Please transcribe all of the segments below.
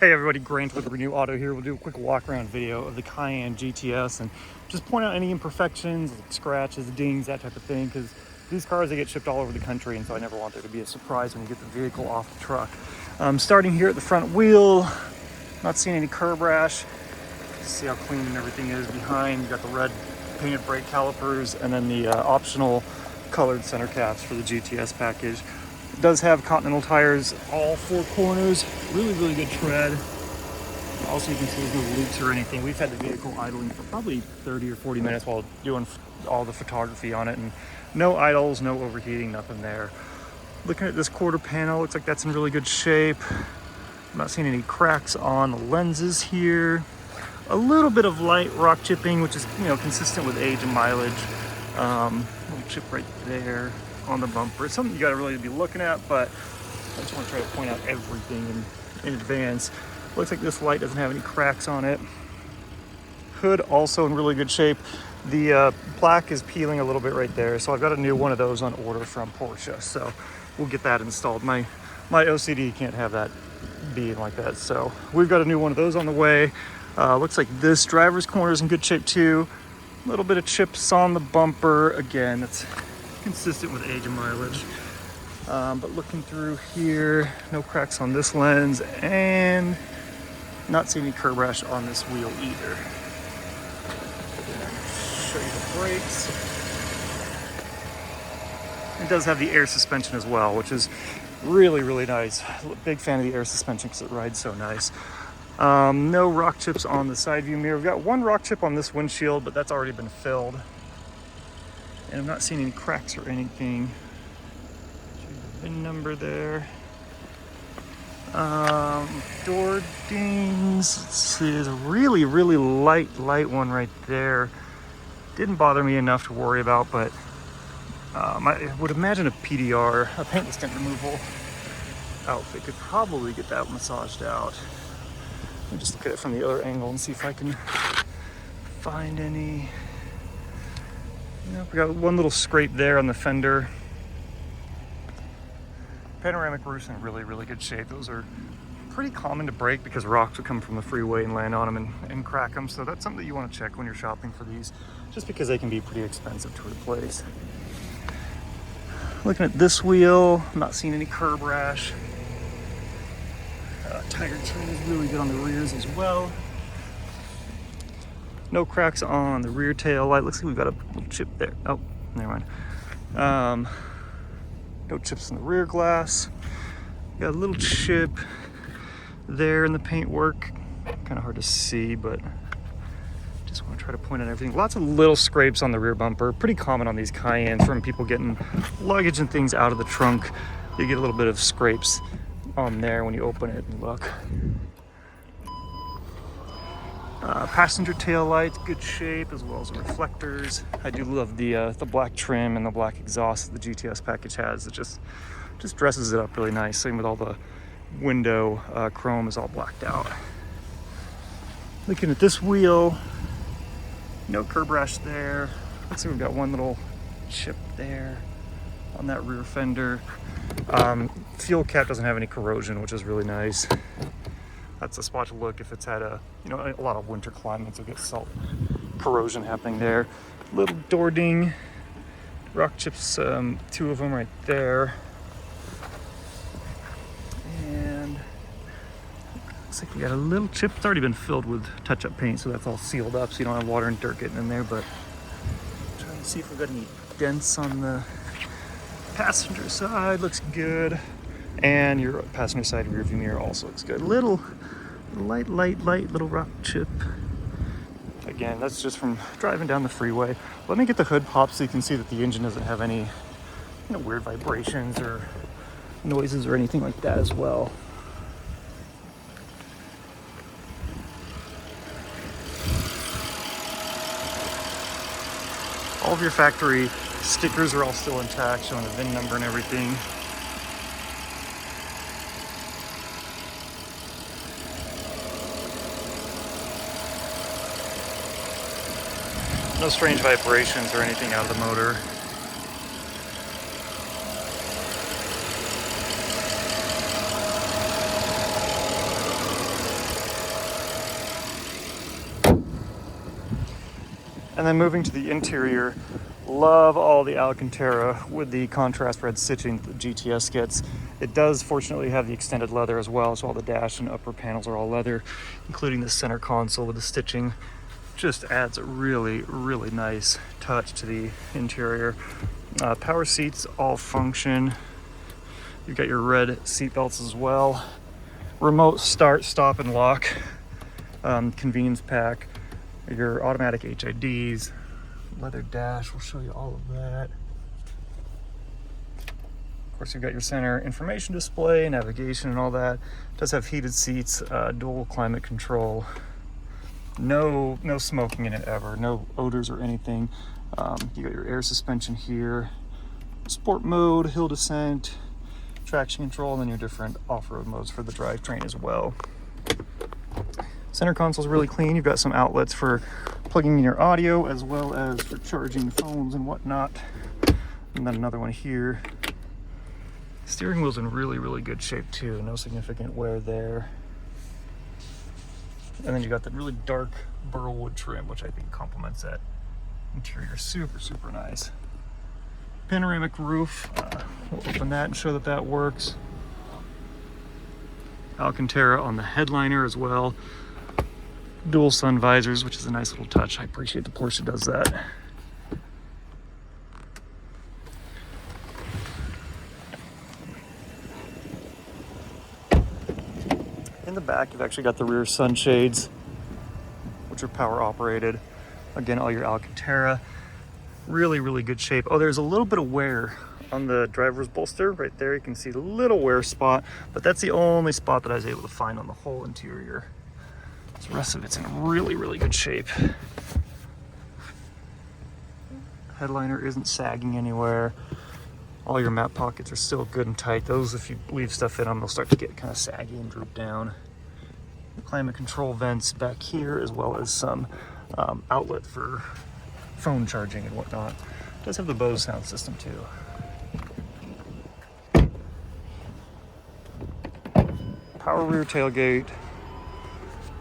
Hey everybody, Grant with Renew Auto here. We'll do a quick walk around video of the Cayenne GTS and just point out any imperfections, like scratches, dings, that type of thing, because these cars, they get shipped all over the country, and so I never want there to be a surprise when you get the vehicle off the truck. Starting here at the front wheel, not seeing any curb rash. See how clean and everything is behind. You got the red painted brake calipers and then the optional colored center caps for the GTS package. It does have Continental tires, all four corners. Really good tread. Also, you can see there's no leaks or anything. We've had the vehicle idling for probably 30 or 40 minutes while doing all the photography on it, and no idles, no overheating, nothing there. Looking at this quarter panel, looks like that's in really good shape. I'm not seeing any cracks on the lenses here. A little bit of light rock chipping, which is, consistent with age and mileage. Little chip right there on the bumper. It's something you got to really be looking at, but I just want to try to point out everything in advance. Looks like this light doesn't have any cracks on it. Hood also in really good shape. The plaque is peeling a little bit right there, so I've got a new one of those on order from Porsche, so we'll get that installed. My OCD can't have that being like that, so we've got a new one of those on the way. Looks like this driver's corner is in good shape too. A little bit of chips on the bumper. Again, that's consistent with age and mileage. But looking through here, no cracks on this lens, and not seeing any curb rash on this wheel either. Show you the brakes. It does have the air suspension as well, which is really nice. Big fan of the air suspension because it rides so nice. No rock chips on the side view mirror. We've got one rock chip on this windshield, but that's already been filled. And I'm not seeing any cracks or anything. The VIN number there. Door dings. Let's see, there's a really light one right there. Didn't bother me enough to worry about, but I would imagine a PDR, a paintless dent removal outfit, could probably get that massaged out. Let me just look at it from the other angle and see if I can find any. We got one little scrape there on the fender. Panoramic roof's in really good shape. Those are pretty common to break because rocks would come from the freeway and land on them and crack them. So that's something that you want to check when you're shopping for these, just because they can be pretty expensive to replace. Looking at this wheel, I'm not seeing any curb rash. Tire tread is really good on the rears as well. No cracks on the rear tail light. Looks like we've got a little chip there. Oh, never mind. No chips in the rear glass. Got a little chip there in the paintwork. Kind of hard to see, but just want to try to point out everything. Lots of little scrapes on the rear bumper. Pretty common on these Cayennes from people getting luggage and things out of the trunk. You get a little bit of scrapes on there when you open it and look. Passenger tail lights, good shape, as well as the reflectors. I do love the black trim and the black exhaust that the GTS package has. It just dresses it up really nice. Same with all the window chrome is all blacked out. Looking at this wheel, no curb rash there. Looks like we've got one little chip there on that rear fender. Fuel cap doesn't have any corrosion, which is really nice. That's a spot to look if it's had a lot of winter climates. You'll get salt corrosion happening there. Little door ding, rock chips, two of them right there. And looks like we got a little chip. It's already been filled with touch-up paint, so that's all sealed up so you don't have water and dirt getting in there. But I'm trying to see if we've got any dents on the passenger side. Looks good. And your passenger side rear view mirror also looks good. Little light little rock chip. Again, that's just from driving down the freeway. Let me get the hood popped so you can see that the engine doesn't have any weird vibrations or noises or anything like that as well. All of your factory stickers are all still intact, showing the VIN number and everything. No strange vibrations or anything out of the motor. And then moving to the interior, love all the Alcantara with the contrast red stitching that the GTS gets. It does fortunately have the extended leather as well, so all the dash and upper panels are all leather, including the center console with the stitching. Just adds a really, really nice touch to the interior. Power seats all function. You've got your red seat belts as well. Remote start, stop, and lock. Convenience pack. Your automatic HIDs. Leather dash, we'll show you all of that. Of course, you've got your center information display, navigation, and all that. It does have heated seats, dual climate control. No smoking in it ever, no odors or anything. You got your air suspension here, sport mode, hill descent, traction control, and then your different off-road modes for the drivetrain as well. Center console is really clean. You've got some outlets for plugging in your audio as well as for charging phones and whatnot. And then another one here. Steering wheel's in really, really good shape too. No significant wear there. And then you got the really dark burl wood trim, which I think complements that interior. Super, super nice. Panoramic roof. We'll open that and show that that works. Alcantara on the headliner as well. Dual sun visors, which is a nice little touch. I appreciate the Porsche does that. In the back, you've actually got the rear sunshades, which are power operated. Again, all your Alcantara. Really, really good shape. Oh, there's a little bit of wear on the driver's bolster right there. You can see the little wear spot, but that's the only spot that I was able to find on the whole interior. The rest of it's in really, really good shape. Headliner isn't sagging anywhere. All your map pockets are still good and tight. Those, if you leave stuff in them, they'll start to get kind of saggy and droop down. Climate control vents back here, as well as some outlet for phone charging and whatnot. It does have the Bose sound system too. Power rear tailgate.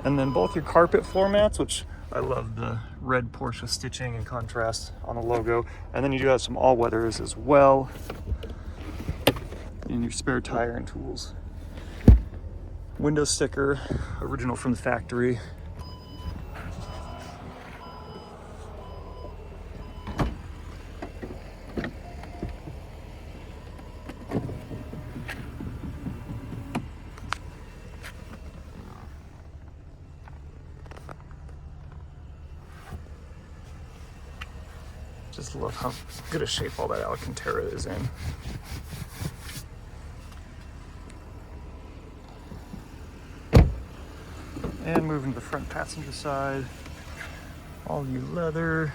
And then both your carpet floor mats, which I love the red Porsche stitching and contrast on the logo. And then you do have some all-weathers as well. And your spare tire and tools. Window sticker, original from the factory. Just love how good a shape all that Alcantara is in. And moving to the front passenger side, all new leather.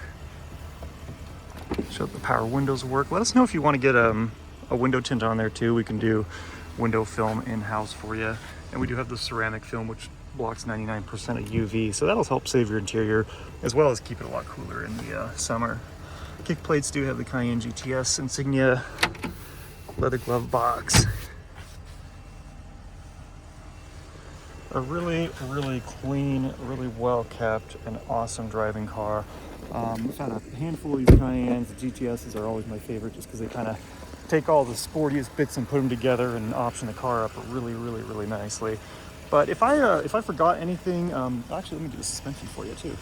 Show the power windows work. Let us know if you want to get a window tint on there too. We can do window film in-house for you. And we do have the ceramic film, which blocks 99% of UV. So that'll help save your interior, as well as keep it a lot cooler in the summer. Kick plates do have the Cayenne GTS insignia, leather glove box. A really, really clean, really well kept, and awesome driving car. I've had a handful of these Cayennes. The GTSs are always my favorite just because they kind of take all the sportiest bits and put them together and option the car up really, really, really nicely. But if I forgot anything, actually let me do the suspension for you too.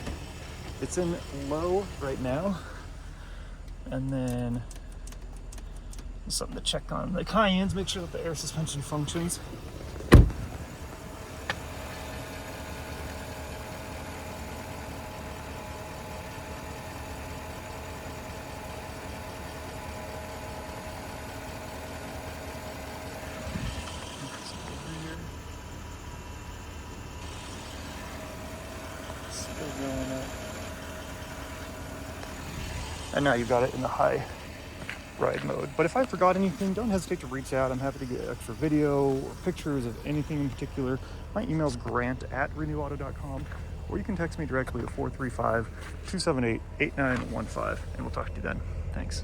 It's in low right now. And then something to check on the Cayennes, make sure that the air suspension functions. And now you've got it in the high ride mode. But if I forgot anything, don't hesitate to reach out. I'm happy to get extra video or pictures of anything in particular. My email is grant@renewauto.com, or you can text me directly at 435-278-8915, and we'll talk to you then. Thanks.